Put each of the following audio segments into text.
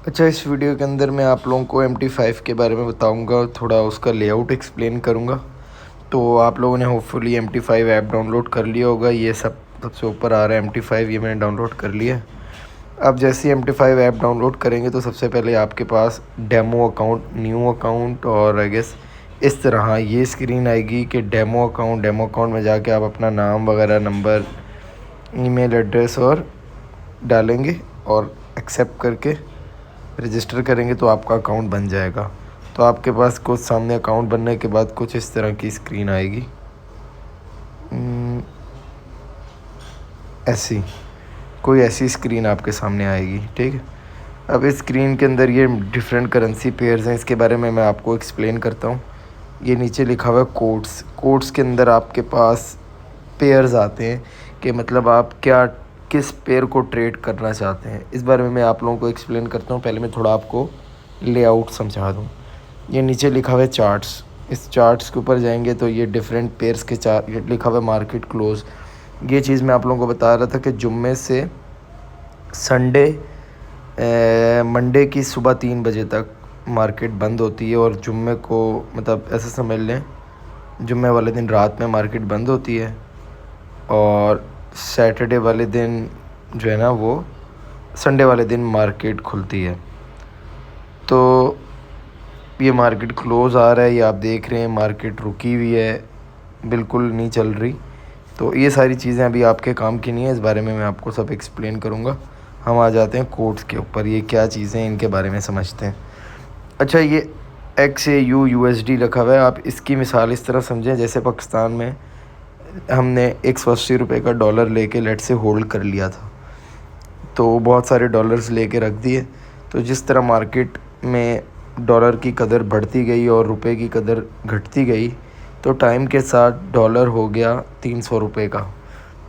अच्छा, इस वीडियो के अंदर मैं आप लोगों को MT5 के बारे में बताऊंगा, थोड़ा उसका लेआउट एक्सप्लेन करूंगा। तो आप लोगों ने होपफुली MT5 ऐप डाउनलोड कर लिया होगा। ये सबसे ऊपर आ रहा है MT5, ये मैंने डाउनलोड कर लिया है। अब जैसे ही MT5 ऐप डाउनलोड करेंगे तो सबसे पहले आपके पास डेमो अकाउंट, न्यू अकाउंट और आई गेस इस तरह ये स्क्रीन आएगी कि डेमो अकाउंट में जाके आप अपना नाम वगैरह, नंबर, ईमेल एड्रेस और डालेंगे और एक्सेप्ट करके रजिस्टर करेंगे तो आपका अकाउंट बन जाएगा। तो आपके पास कुछ सामने अकाउंट बनने के बाद कुछ इस तरह की स्क्रीन आएगी, ऐसी कोई ऐसी स्क्रीन आपके सामने आएगी। ठीक है, अब इस स्क्रीन के अंदर ये डिफरेंट करेंसी पेयर्स हैं, इसके बारे में मैं आपको एक्सप्लेन करता हूँ। ये नीचे लिखा हुआ है कोड्स के अंदर आपके पास पेयर्स आते हैं कि मतलब आप किस पेयर को ट्रेड करना चाहते हैं। इस बारे में मैं आप लोगों को एक्सप्लेन करता हूँ। पहले मैं थोड़ा आपको लेआउट समझा दूँ। ये नीचे लिखा हुआ है चार्ट्स, इस चार्ट्स के ऊपर जाएंगे तो ये डिफरेंट पेयर्स के चार्ट लिखा हुआ है। मार्केट क्लोज, ये चीज़ मैं आप लोगों को बता रहा था कि जुम्मे से संडे मंडे की सुबह 3 बजे तक मार्केट बंद होती है और जुम्मे को मतलब ऐसे समझ लें जुम्मे वाले दिन रात में मार्केट बंद होती है और सैटरडे वाले दिन जो है ना वो संडे वाले दिन मार्केट खुलती है। तो ये मार्केट क्लोज़ आ रहा है, ये आप देख रहे हैं मार्केट रुकी हुई है, बिल्कुल नहीं चल रही। तो ये सारी चीज़ें अभी आपके काम की नहीं है, इस बारे में मैं आपको सब एक्सप्लेन करूँगा। हम आ जाते हैं कोड्स के ऊपर, ये क्या चीज़ें हैं इनके बारे में समझते हैं। अच्छा, ये XAU USD रखा हुआ है। आप इसकी मिसाल इस तरह समझें जैसे पाकिस्तान में हमने 180 रुपये का डॉलर लेके लेट से होल्ड कर लिया था, तो बहुत सारे डॉलर्स लेके रख दिए। तो जिस तरह मार्केट में डॉलर की कदर बढ़ती गई और रुपए की कदर घटती गई, तो टाइम के साथ डॉलर हो गया 300 रुपये का।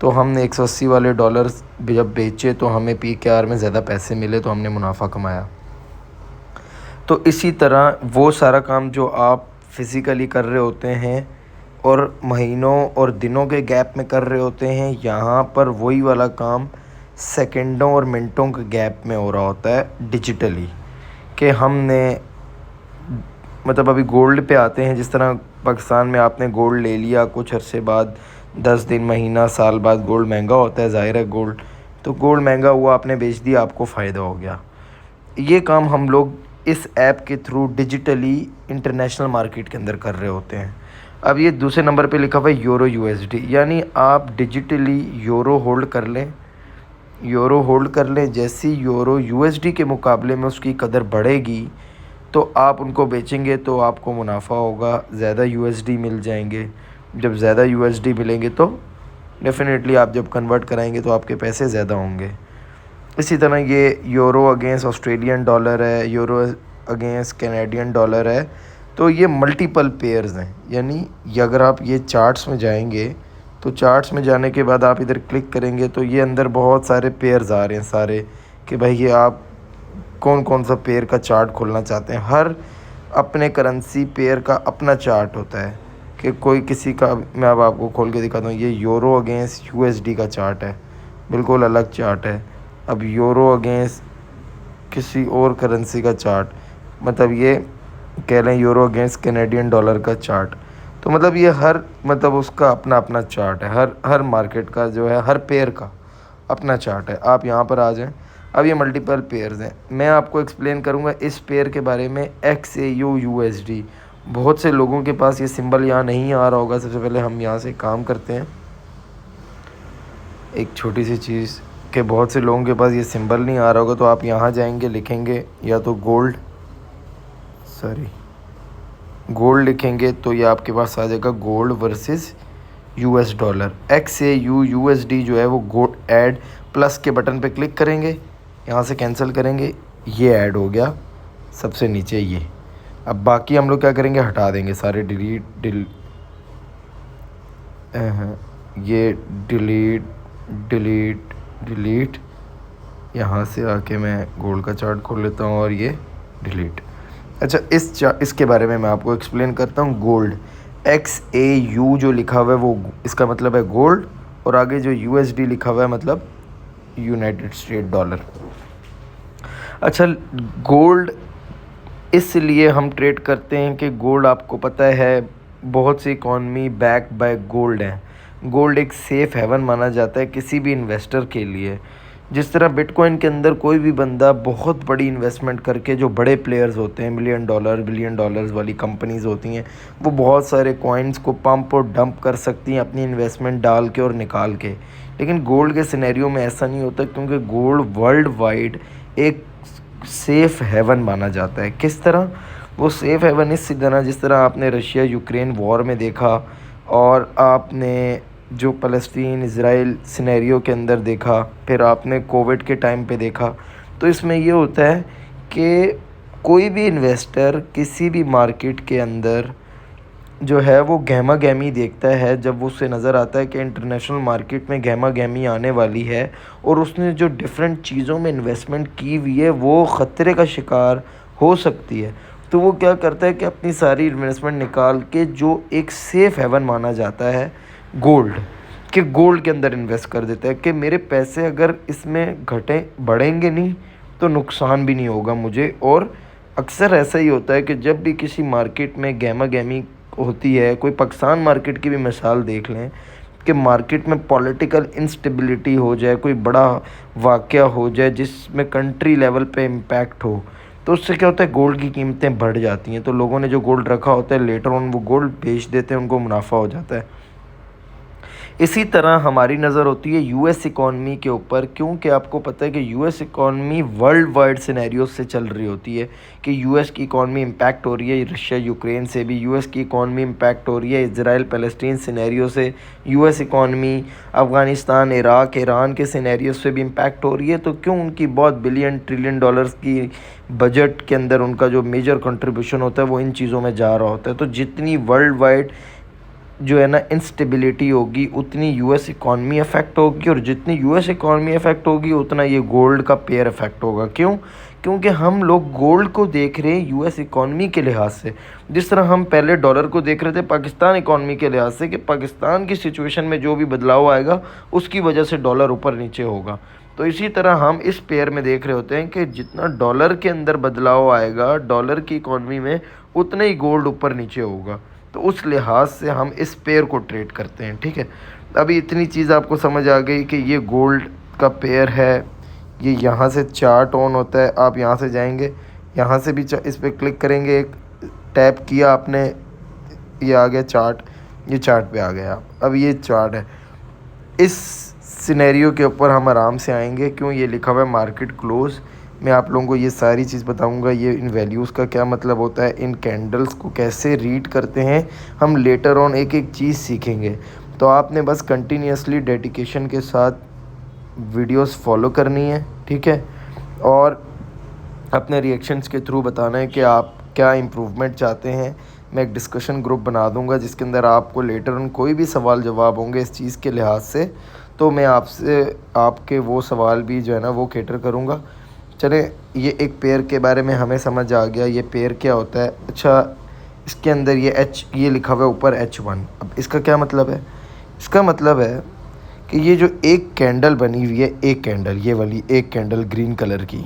तो हमने 180 वाले डॉलर जब बेचे तो हमें PKR में ज़्यादा पैसे मिले, तो हमने मुनाफा कमाया। तो इसी तरह वो सारा काम जो आप फिज़िकली कर रहे होते हैं और महीनों और दिनों के गैप में कर रहे होते हैं, यहाँ पर वही वाला काम सेकंडों और मिनटों के गैप में हो रहा होता है डिजिटली। कि हमने मतलब अभी गोल्ड पे आते हैं, जिस तरह पाकिस्तान में आपने गोल्ड ले लिया, कुछ अरसे बाद 10 दिन, महीना, साल बाद गोल्ड महंगा होता है, ज़ाहिर है गोल्ड, तो गोल्ड महंगा हुआ, आपने बेच दिया, आपको फ़ायदा हो गया। ये काम हम लोग इस ऐप के थ्रू डिजिटली इंटरनेशनल मार्केट के अंदर कर रहे होते हैं। अब ये दूसरे नंबर पे लिखा हुआ है यूरो USD, यानी आप डिजिटली यूरो होल्ड कर लें। जैसी यूरो USD के मुकाबले में उसकी कदर बढ़ेगी तो आप उनको बेचेंगे तो आपको मुनाफा होगा, ज़्यादा USD मिल जाएंगे। जब ज़्यादा USD मिलेंगे तो डेफिनेटली आप जब कन्वर्ट कराएंगे तो आपके पैसे ज़्यादा होंगे। इसी तरह ये यूरो अगेंस्ट ऑस्ट्रेलियन डॉलर है, यूरो अगेंस्ट कैनेडियन डॉलर है। तो ये मल्टीपल पेयर्स हैं, यानी ये अगर आप ये चार्ट्स में जाएंगे तो चार्ट्स में जाने के बाद आप इधर क्लिक करेंगे तो ये अंदर बहुत सारे पेयर्स आ रहे हैं सारे, कि भाई ये आप कौन कौन सा पेयर का चार्ट खोलना चाहते हैं। हर अपने करेंसी पेयर का अपना चार्ट होता है कि कोई किसी का, मैं अब आपको खोल के दिखाता हूँ। ये यूरो अगेंस्ट USD का चार्ट है, बिल्कुल अलग चार्ट है। अब यूरो अगेंस्ट किसी और करेंसी का चार्ट, मतलब ये कह लें यूरो अगेंस्ट कैनेडियन डॉलर का चार्ट। तो मतलब ये हर मतलब उसका अपना अपना चार्ट है, हर मार्केट का जो है, हर पेयर का अपना चार्ट है। आप यहाँ पर आ जाएं। अब ये मल्टीपल पेयर्स हैं, मैं आपको एक्सप्लेन करूँगा इस पेयर के बारे में, XAU USD। बहुत से लोगों के पास ये सिंबल यहाँ नहीं आ रहा होगा। सबसे पहले हम यहाँ से काम करते हैं, एक छोटी सी चीज़ कि बहुत से लोगों के पास ये सिंबल नहीं आ रहा होगा। तो आप यहाँ जाएंगे, लिखेंगे या तो गोल्ड लिखेंगे तो ये आपके पास आ जाएगा gold versus US dollar. XAU USD जो है वो गोल्ड ऐड प्लस के बटन पे क्लिक करेंगे, यहाँ से कैंसिल करेंगे, ये ऐड हो गया सबसे नीचे ये। अब बाकी हम लोग क्या करेंगे, हटा देंगे सारे, ये डिलीट। यहाँ से आके मैं गोल्ड का चार्ट खोल लेता हूँ और ये डिलीट। अच्छा, इसके बारे में मैं आपको एक्सप्लेन करता हूँ। गोल्ड XAU जो लिखा हुआ है वो इसका मतलब है गोल्ड, और आगे जो USD लिखा हुआ है मतलब यूनाइटेड स्टेट डॉलर। अच्छा, गोल्ड इसलिए हम ट्रेड करते हैं कि गोल्ड आपको पता है बहुत सी इकॉनमी बैक बाय गोल्ड है। गोल्ड एक सेफ़ हेवन माना जाता है किसी भी इन्वेस्टर के लिए। जिस तरह बिटकॉइन के अंदर कोई भी बंदा बहुत बड़ी इन्वेस्टमेंट करके, जो बड़े प्लेयर्स होते हैं, मिलियन डॉलर बिलियन डॉलर्स वाली कंपनीज होती हैं, वो बहुत सारे कॉइन्स को पंप और डंप कर सकती हैं अपनी इन्वेस्टमेंट डाल के और निकाल के। लेकिन गोल्ड के सिनेरियो में ऐसा नहीं होता, क्योंकि गोल्ड वर्ल्ड वाइड एक सेफ़ हेवन माना जाता है। किस तरह वो सेफ़ हेवन? इसी तरह जिस तरह आपने रशिया यूक्रेन वॉर में देखा, और आपने जो फ़लस्तीन इज़राइल सिनेरियो के अंदर देखा, फिर आपने कोविड के टाइम पे देखा। तो इसमें ये होता है कि कोई भी इन्वेस्टर किसी भी मार्केट के अंदर जो है वो गहमा गहमी देखता है जब उसे नज़र आता है कि इंटरनेशनल मार्केट में गहमा गहमी आने वाली है, और उसने जो डिफरेंट चीज़ों में इन्वेस्टमेंट की हुई है वो ख़तरे का शिकार हो सकती है। तो वो क्या करता है कि अपनी सारी इन्वेस्टमेंट निकाल के जो एक सेफ़ हेवन माना जाता है गोल्ड, कि गोल्ड के अंदर इन्वेस्ट कर देता है कि मेरे पैसे अगर इसमें घटे बढ़ेंगे नहीं तो नुकसान भी नहीं होगा मुझे। और अक्सर ऐसा ही होता है कि जब भी किसी मार्केट में गहमा गहमी होती है, कोई पाकिस्तान मार्केट की भी मिसाल देख लें कि मार्केट में पॉलिटिकल इंस्टेबिलिटी हो जाए, कोई बड़ा वाक़या हो जाए जिसमें कंट्री लेवल पे इम्पैक्ट हो, तो उससे क्या होता है, गोल्ड की कीमतें बढ़ जाती हैं। तो लोगों ने जो गोल्ड रखा होता है, लेटर ऑन वो गोल्ड बेच देते हैं, उनको मुनाफा हो जाता है। इसी तरह हमारी नज़र होती है यूएस इकॉनमी के ऊपर, क्योंकि आपको पता है कि US economy world wide scenario से चल रही होती है कि यूएस की इकॉनमी इम्पैक्ट हो रही है रशिया यूक्रेन से भी, यूएस की इकॉनमी इम्पैक्ट हो रही है इजराइल फ़लस्तीन सिनेरियो से, US economy Afghanistan Iraq Iran के सिनेरियो से भी इम्पैक्ट हो रही है। तो क्यों उनकी बहुत बिलियन ट्रिलियन डॉलर्स की बजट के अंदर उनका जो मेजर कंट्रीब्यूशन होता है वो इन चीज़ों में जा रहा होता है। तो जितनी वर्ल्ड वाइड जो है ना इंस्टेबिलिटी होगी, उतनी यूएस इकॉनमी अफेक्ट होगी, और जितनी यूएस इकॉनमी अफेक्ट होगी उतना ये गोल्ड का पेयर अफेक्ट होगा। क्यों? क्योंकि हम लोग गोल्ड को देख रहे हैं यूएस इकॉनमी के लिहाज से, जिस तरह हम पहले डॉलर को देख रहे थे पाकिस्तान इकॉनमी के लिहाज से कि पाकिस्तान की सिचुएशन में जो भी बदलाव आएगा उसकी वजह से डॉलर ऊपर नीचे होगा। तो इसी तरह हम इस पेयर में देख रहे होते हैं कि जितना डॉलर के अंदर बदलाव आएगा डॉलर की इकॉनमी में, उतना ही गोल्ड ऊपर नीचे होगा। तो उस लिहाज से हम इस पेयर को ट्रेड करते हैं। ठीक है, अभी इतनी चीज़ आपको समझ आ गई कि ये गोल्ड का पेयर है। ये यहाँ से चार्ट ऑन होता है, आप यहाँ से जाएंगे, यहाँ से भी इस पर क्लिक करेंगे, एक टैप किया आपने, ये आ गया चार्ट, ये चार्ट पे आ गया। अब ये चार्ट है, इस सिनेरियो के ऊपर हम आराम से आएंगे। क्यों? ये लिखा हुआ है मार्केट क्लोज। मैं आप लोगों को ये सारी चीज़ बताऊंगा, ये इन वैल्यूज़ का क्या मतलब होता है, इन कैंडल्स को कैसे रीड करते हैं, हम लेटर ऑन एक एक चीज़ सीखेंगे। तो आपने बस कंटिन्यूसली डेडिकेशन के साथ वीडियोस फॉलो करनी है। ठीक है, और अपने रिएक्शंस के थ्रू बताना है कि आप क्या इम्प्रूवमेंट चाहते हैं। मैं एक डिस्कशन ग्रुप बना दूंगा जिसके अंदर आपको लेटर ऑन कोई भी सवाल जवाब होंगे इस चीज़ के लिहाज से, तो मैं आपसे आपके वो सवाल भी जो है ना वो कैटर करूँगा। चले, ये एक पेयर के बारे में हमें समझ आ गया, ये पेयर क्या होता है। अच्छा, इसके अंदर ये लिखा हुआ है ऊपर H1। अब इसका क्या मतलब है? इसका मतलब है कि ये जो एक कैंडल बनी हुई है, एक कैंडल, ये वाली एक कैंडल ग्रीन कलर की,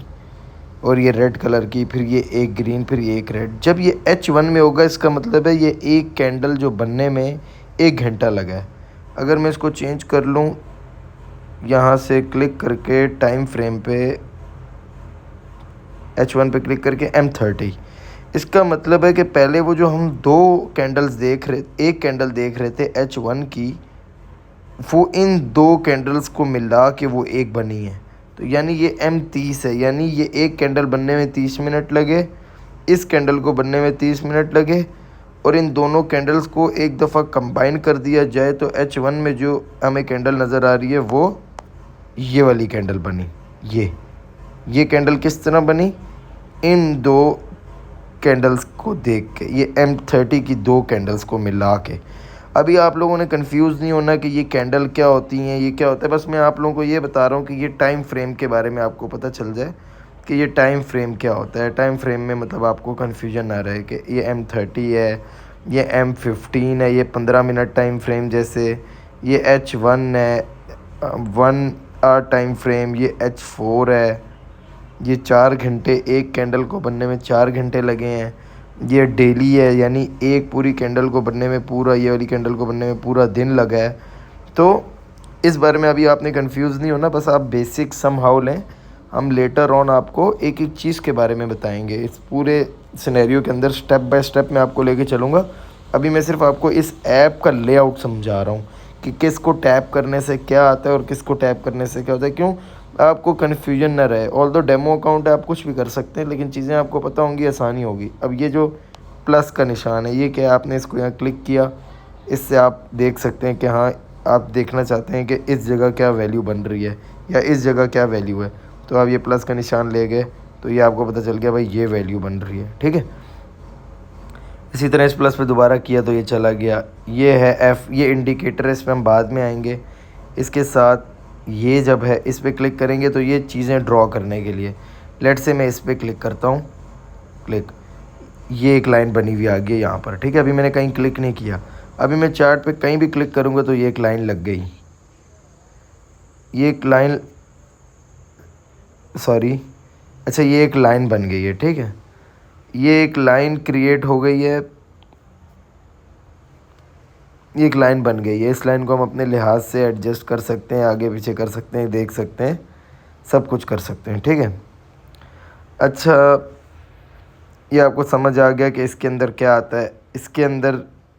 और ये रेड कलर की, फिर ये एक ग्रीन, फिर ये एक रेड, जब ये H1 में होगा इसका मतलब है ये एक कैंडल जो बनने में 1 घंटा लगा है। अगर मैं इसको चेंज कर लूँ, यहाँ से क्लिक करके टाइम फ्रेम पे H1 पे क्लिक करके M30, इसका मतलब है कि पहले वो जो हम एक कैंडल देख रहे थे H1 की, वो इन 2 कैंडल्स को मिला के वो एक बनी है। तो यानी ये M30 है, यानी ये एक कैंडल बनने में 30 मिनट लगे, इस कैंडल को बनने में 30 मिनट लगे, और इन दोनों कैंडल्स को एक दफ़ा कंबाइन कर दिया जाए तो H1 में जो हमें कैंडल नज़र आ रही है वो ये वाली कैंडल बनी। ये कैंडल किस तरह बनी? इन 2 कैंडल्स को देख के, ये M30 की 2 कैंडल्स को मिला के। अभी आप लोगों ने कंफ्यूज नहीं होना कि ये कैंडल क्या होती हैं, ये क्या होता है। बस मैं आप लोगों को ये बता रहा हूँ कि ये टाइम फ्रेम के बारे में आपको पता चल जाए कि ये टाइम फ्रेम क्या होता है। टाइम फ्रेम में मतलब आपको कन्फ्यूजन ना रहे कि ये M30 है, ये M15 है, ये 15 मिनट टाइम फ्रेम जैसे, ये H1 है 1 आवर टाइम फ्रेम, ये H4 है, ये 4 घंटे, एक कैंडल को बनने में 4 घंटे लगे हैं। ये डेली है, यानी एक पूरी कैंडल को बनने में पूरा, ये वाली कैंडल को बनने में पूरा दिन लगा है। तो इस बारे में अभी आपने कंफ्यूज नहीं होना, बस आप बेसिक सम हाउ लें। हम लेटर ऑन आपको एक एक चीज़ के बारे में बताएंगे। इस पूरे सिनेरियो के अंदर स्टेप बाय स्टेप मैं आपको लेके चलूँगा। अभी मैं सिर्फ आपको इस ऐप का लेआउट समझा रहा हूँ कि किसको टैप करने से क्या आता है और किसको टैप करने से क्या होता है, क्यों आपको कन्फ्यूजन ना रहे। ऑल दो डेमो अकाउंट है, आप कुछ भी कर सकते हैं, लेकिन चीज़ें आपको पता होंगी, आसानी होगी। अब ये जो प्लस का निशान है, ये क्या है, आपने इसको यहाँ क्लिक किया, इससे आप देख सकते हैं कि हाँ, आप देखना चाहते हैं कि इस जगह क्या वैल्यू बन रही है या इस जगह क्या वैल्यू है। तो आप ये प्लस का निशान ले गए तो ये आपको पता चल गया भाई ये वैल्यू बन रही है, ठीक है। इसी तरह इस प्लस पे दोबारा किया तो ये चला गया। ये है एफ, ये इंडिकेटर है, इस पर हम बाद में आएंगे। इसके साथ ये जब है, इस पर क्लिक करेंगे तो ये चीज़ें ड्रॉ करने के लिए, लेट से मैं इस पर क्लिक करता हूँ, क्लिक, ये एक लाइन बनी हुई आ गई यहाँ पर, ठीक है। अभी मैंने कहीं क्लिक नहीं किया, अभी मैं चार्ट पे कहीं भी क्लिक करूँगा तो ये एक लाइन लग गई, ये एक लाइन, सॉरी, अच्छा ये एक लाइन बन गई है, ठीक है। ये एक लाइन क्रिएट हो गई है, ये एक लाइन बन गई है। इस लाइन को हम अपने लिहाज से एडजस्ट कर सकते हैं, आगे पीछे कर सकते हैं, देख सकते हैं, सब कुछ कर सकते हैं, ठीक है। अच्छा, ये आपको समझ आ गया कि इसके अंदर क्या आता है। इसके अंदर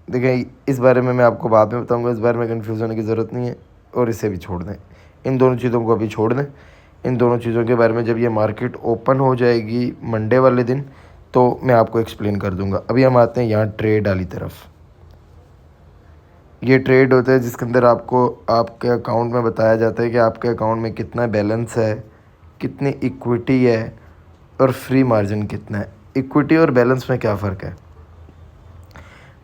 देखें, इस बारे में मैं आपको बाद में बताऊंगा, इस बारे में कंफ्यूज होने की ज़रूरत नहीं है, और इसे भी छोड़ दें, इन दोनों चीज़ों को अभी छोड़ दें। इन दोनों चीज़ों के बारे में जब ये मार्केट ओपन हो जाएगी मंडे वाले दिन तो मैं आपको एक्सप्लेन कर दूंगा। अभी हम आते हैं यहाँ ट्रेड वाली तरफ। ये ट्रेड होता है जिसके अंदर आपको आपके अकाउंट में बताया जाता है कि आपके अकाउंट में कितना बैलेंस है, कितनी इक्विटी है और फ्री मार्जिन कितना है। इक्विटी और बैलेंस में क्या फ़र्क है?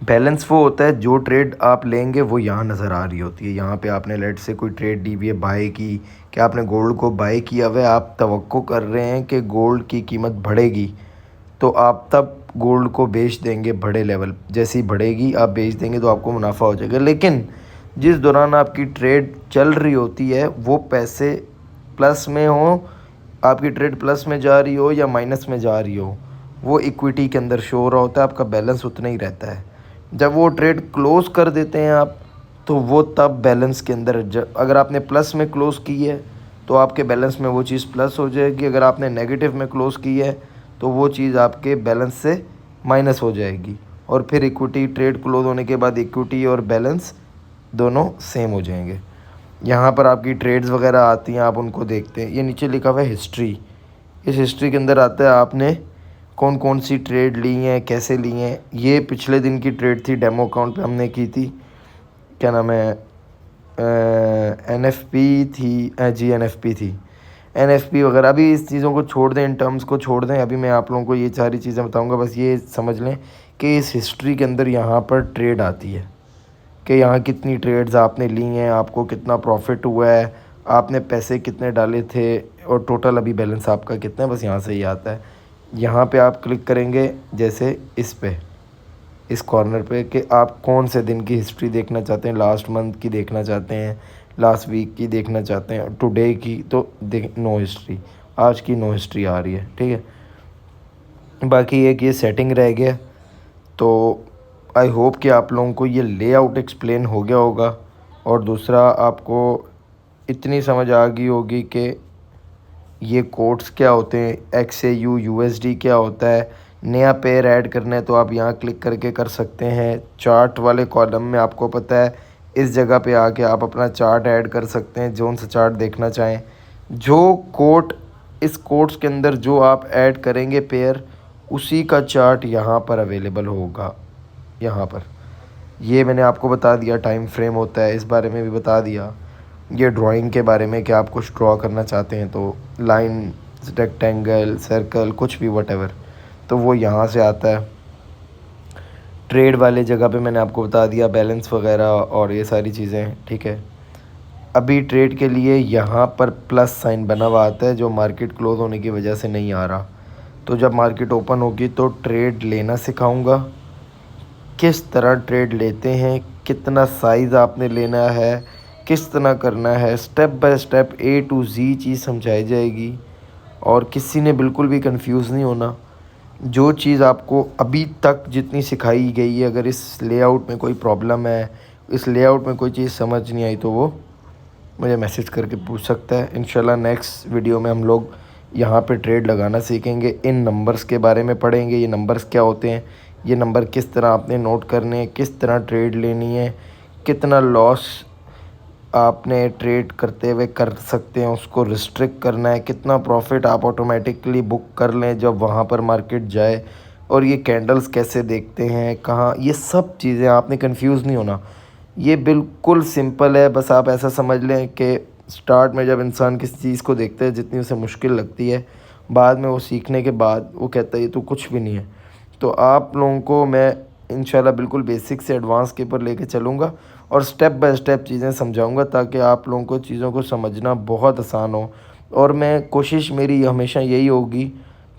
बैलेंस वो होता है जो ट्रेड आप लेंगे वो यहाँ नज़र आ रही होती है। यहाँ पे आपने लेट से कोई ट्रेड ली हुई है बाय की, कि आपने गोल्ड को बाय किया हुआ है, आप तवक्को कर रहे हैं कि गोल्ड की कीमत बढ़ेगी, तो आप तब गोल्ड को बेच देंगे बड़े लेवल, जैसी बढ़ेगी आप बेच देंगे तो आपको मुनाफा हो जाएगा। लेकिन जिस दौरान आपकी ट्रेड चल रही होती है वो पैसे प्लस में हो, आपकी ट्रेड प्लस में जा रही हो या माइनस में जा रही हो, वो इक्विटी के अंदर शो हो रहा होता है, आपका बैलेंस उतना ही रहता है। जब वो ट्रेड क्लोज़ कर देते हैं आप, तो वो तब बैलेंस के अंदर, अगर आपने प्लस में क्लोज़ की है तो आपके बैलेंस में वो चीज़ प्लस हो जाएगी, अगर आपने नेगेटिव में क्लोज़ की है तो वो चीज़ आपके बैलेंस से माइनस हो जाएगी। और फिर इक्विटी ट्रेड क्लोज होने के बाद इक्विटी और बैलेंस दोनों सेम हो जाएंगे। यहाँ पर आपकी ट्रेड्स वगैरह आती हैं, आप उनको देखते हैं। ये नीचे लिखा हुआ है हिस्ट्री, इस हिस्ट्री के अंदर आता है आपने कौन कौन सी ट्रेड ली हैं, कैसे ली हैं। ये पिछले दिन की ट्रेड थी, डेमो अकाउंट पे हमने की थी, क्या नाम है, NFP थी, जी NFP थी, NFP वगैरह। अभी इस चीज़ों को छोड़ दें, इन टर्म्स को छोड़ दें, अभी मैं आप लोगों को ये सारी चीज़ें बताऊंगा। बस ये समझ लें कि इस हिस्ट्री के अंदर यहाँ पर ट्रेड आती है कि यहाँ कितनी ट्रेड्स आपने ली हैं, आपको कितना प्रॉफिट हुआ है, आपने पैसे कितने डाले थे और टोटल अभी बैलेंस आपका कितना है, बस यहाँ से ही आता है। यहाँ पे आप क्लिक करेंगे जैसे इस पे, इस कॉर्नर पे, कि आप कौन से दिन की हिस्ट्री देखना चाहते हैं, लास्ट मंथ की देखना चाहते हैं, लास्ट वीक की देखना चाहते हैं, टुडे की, तो नो हिस्ट्री, आज की नो हिस्ट्री आ रही है, ठीक है। बाकी एक ये सेटिंग रह गया। तो आई होप कि आप लोगों को ये लेआउट एक्सप्लेन हो गया होगा, और दूसरा आपको इतनी समझ आ गई होगी कि ये कोड्स क्या होते हैं, XAU USD क्या होता है। नया पेयर ऐड करना है तो आप यहाँ क्लिक करके कर सकते हैं। चार्ट वाले कॉलम में आपको पता है इस जगह पे आके आप अपना चार्ट ऐड कर सकते हैं, जोन सा चार्ट देखना चाहें। जो कोट, इस कोट्स के अंदर जो आप ऐड करेंगे पेयर, उसी का चार्ट यहाँ पर अवेलेबल होगा। यहाँ पर ये मैंने आपको बता दिया, टाइम फ्रेम होता है, इस बारे में भी बता दिया। ये ड्राइंग के बारे में कि आप कुछ ड्रॉ करना चाहते हैं तो लाइन, रेक्टेंगल, सर्कल, कुछ भी वटेवर, तो वो यहाँ से आता है। ट्रेड वाले जगह पे मैंने आपको बता दिया बैलेंस वगैरह और ये सारी चीज़ें, ठीक है। अभी ट्रेड के लिए यहाँ पर प्लस साइन बना हुआ आता है जो मार्केट क्लोज होने की वजह से नहीं आ रहा। तो जब मार्केट ओपन होगी तो ट्रेड लेना सिखाऊंगा, किस तरह ट्रेड लेते हैं, कितना साइज़ आपने लेना है, किस तरह करना है, step by step A to Z चीज़ समझाई जाएगी। और किसी ने बिल्कुल भी कंफ्यूज नहीं होना। जो चीज़ आपको अभी तक जितनी सिखाई गई है, अगर इस लेआउट में कोई प्रॉब्लम है, इस लेआउट में कोई चीज़ समझ नहीं आई, तो वो मुझे मैसेज करके पूछ सकता है। इंशाल्लाह नेक्स्ट वीडियो में हम लोग यहाँ पे ट्रेड लगाना सीखेंगे, इन नंबर्स के बारे में पढ़ेंगे। ये नंबर्स क्या होते हैं, ये नंबर किस तरह आपने नोट करने हैं, किस तरह ट्रेड लेनी है, कितना लॉस आपने ट्रेड करते हुए कर सकते हैं, उसको रिस्ट्रिक्ट करना है, कितना प्रॉफिट आप ऑटोमेटिकली बुक कर लें जब वहाँ पर मार्केट जाए, और ये कैंडल्स कैसे देखते हैं, कहाँ, ये सब चीज़ें आपने कंफ्यूज नहीं होना। ये बिल्कुल सिंपल है। बस आप ऐसा समझ लें कि स्टार्ट में जब इंसान किसी चीज़ को देखता है, जितनी उसे मुश्किल लगती है, बाद में वो सीखने के बाद वो कहता है ये तो कुछ भी नहीं है। तो आप लोगों को मैं इंशाल्लाह बिल्कुल बेसिक से एडवांस के ऊपर लेके चलूँगा और स्टेप बाय स्टेप चीज़ें समझाऊँगा, ताकि आप लोगों को चीज़ों को समझना बहुत आसान हो। और मैं कोशिश मेरी हमेशा यही होगी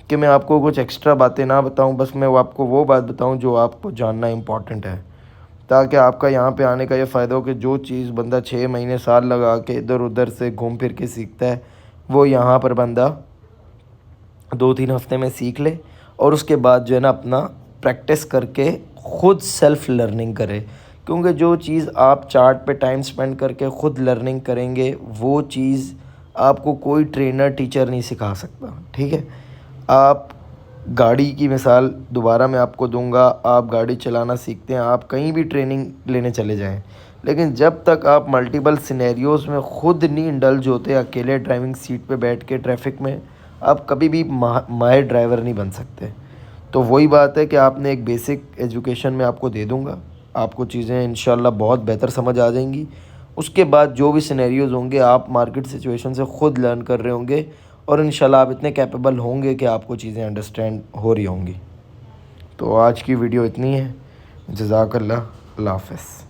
कि मैं आपको कुछ एक्स्ट्रा बातें ना बताऊँ, बस मैं आपको वो बात बताऊँ जो आपको जानना इम्पॉर्टेंट है, ताकि आपका यहाँ पे आने का ये फ़ायदा हो कि जो चीज़ बंदा 6 महीने साल लगा के इधर उधर से घूम फिर के सीखता है, वो यहाँ पर बंदा 2-3 हफ्ते में सीख ले, और उसके बाद जो है ना अपना प्रैक्टिस करके ख़ुद सेल्फ़ लर्निंग करे। क्योंकि जो चीज़ आप चार्ट पे टाइम स्पेंड करके ख़ुद लर्निंग करेंगे, वो चीज़ आपको कोई ट्रेनर टीचर नहीं सिखा सकता। ठीक है, आप गाड़ी की मिसाल दोबारा मैं आपको दूंगा। आप गाड़ी चलाना सीखते हैं, आप कहीं भी ट्रेनिंग लेने चले जाएं, लेकिन जब तक आप मल्टीपल सिनेरियोज़ में ख़ुद नहीं इंडल्ज होते, अकेले ड्राइविंग सीट पे बैठ के ट्रैफिक में, आप कभी भी माहिर ड्राइवर नहीं बन सकते। तो वही बात है कि आपने एक बेसिक एजुकेशन में आपको दे दूंगा, आपको चीज़ें इंशाल्लाह बहुत बेहतर समझ आ जाएंगी। उसके बाद जो भी सिनेरियोज़ होंगे, आप मार्केट सिचुएशन से ख़ुद लर्न कर रहे होंगे, और इंशाल्लाह आप इतने कैपेबल होंगे कि आपको चीज़ें अंडरस्टैंड हो रही होंगी। तो आज की वीडियो इतनी है। जज़ाकल्लाह, अल्लाह हाफ़िज़।